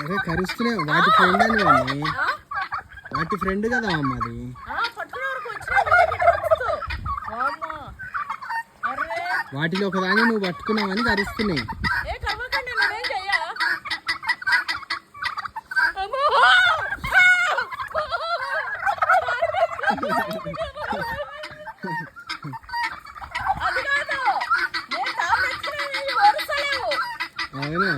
అరే కరుస్తున్నాయి వాటి ఫ్రెండ్ అని మమ్మీ వాటి ఫ్రెండ్ కదా అమ్మ అది వాటిలో ఒకదాన్ని నువ్వు పట్టుకున్నావని కరుస్తున్నాయి అవునా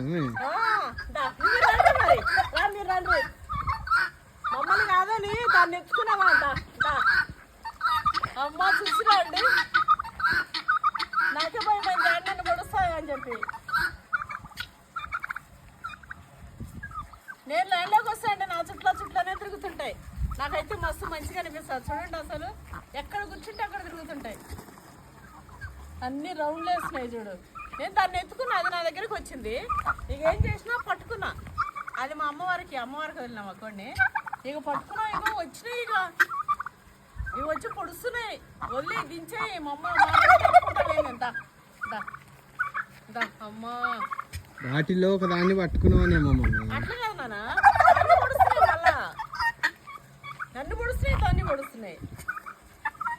మమ్మల్ని కాదని దాన్ని ఎత్తుకున్నావా అంట అమ్మ చూసినా అండి నాకే భయమైంది నన్ను పొడుస్తాయా అని చెప్పి నేను లైన్లోకి వస్తాయంటే నా చుట్లనే తిరుగుతుంటాయి నాకైతే మస్తు మంచిగా అనిపిస్తుంది చూడండి అసలు ఎక్కడ కూర్చుంటే అక్కడ తిరుగుతుంటాయి అన్ని రౌండ్లు వేస్తున్నాయి చూడు నేను దాన్ని ఎత్తుకున్నా అది నా దగ్గరికి వచ్చింది ఇక ఏం చేసినా పట్టుకున్నా అది మా అమ్మవారికి వదిలినాం అక్కడిని ఇక పట్టుకున్నా ఇక వచ్చినాయి ఇక వచ్చి పొడుస్తున్నాయి వదిలే దించాయి మా అమ్మ ఎంత అమ్మా వాటిలో ఒక దాన్ని పట్టుకున్నావనేమో అట్లా కాదు నాన్న నన్ను పొడుస్తున్నాయి మళ్ళా నన్ను పొడుస్తున్నాయి దాన్ని పొడుస్తున్నాయి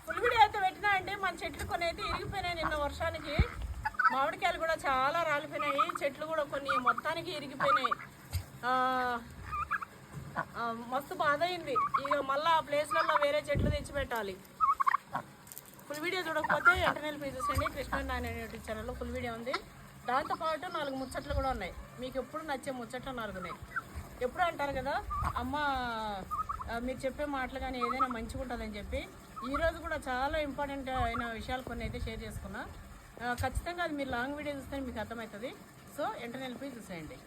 ఫుల్ వీడియో అయితే పెట్టినా అంటే మన చెట్లు కొన్ని అయితే ఇరిగిపోయినాయి నిన్న వర్షానికి మామిడికాయలు కూడా చాలా రాలిపోయినాయి చెట్లు కూడా కొన్ని మొత్తానికి ఇరిగిపోయినాయి మస్తు బాధ అయింది ఇక మళ్ళీ ఆ ప్లేస్లలో వేరే చెట్లు తెచ్చి పెట్టాలి ఫుల్ వీడియో చూడకపోతే వెంటనే చూసేయండి కృష్ణ నాని యూట్యూబ్ ఛానల్లో ఫుల్ వీడియో ఉంది దాంతోపాటు 4 ముచ్చట్లు కూడా ఉన్నాయి మీకు ఎప్పుడు నచ్చే ముచ్చట్లు 4 ఉన్నాయి ఎప్పుడు అంటారు కదా అమ్మ మీరు చెప్పే మాటలు కానీ ఏదైనా మంచిగా ఉంటుందని చెప్పి ఈరోజు కూడా చాలా ఇంపార్టెంట్ అయిన విషయాలు కొన్ని అయితే షేర్ చేసుకున్నా ఖచ్చితంగా అది మీరు లాంగ్ వీడియో చూస్తే మీకు అర్థమవుతుంది సో వెంటనే చూసేయండి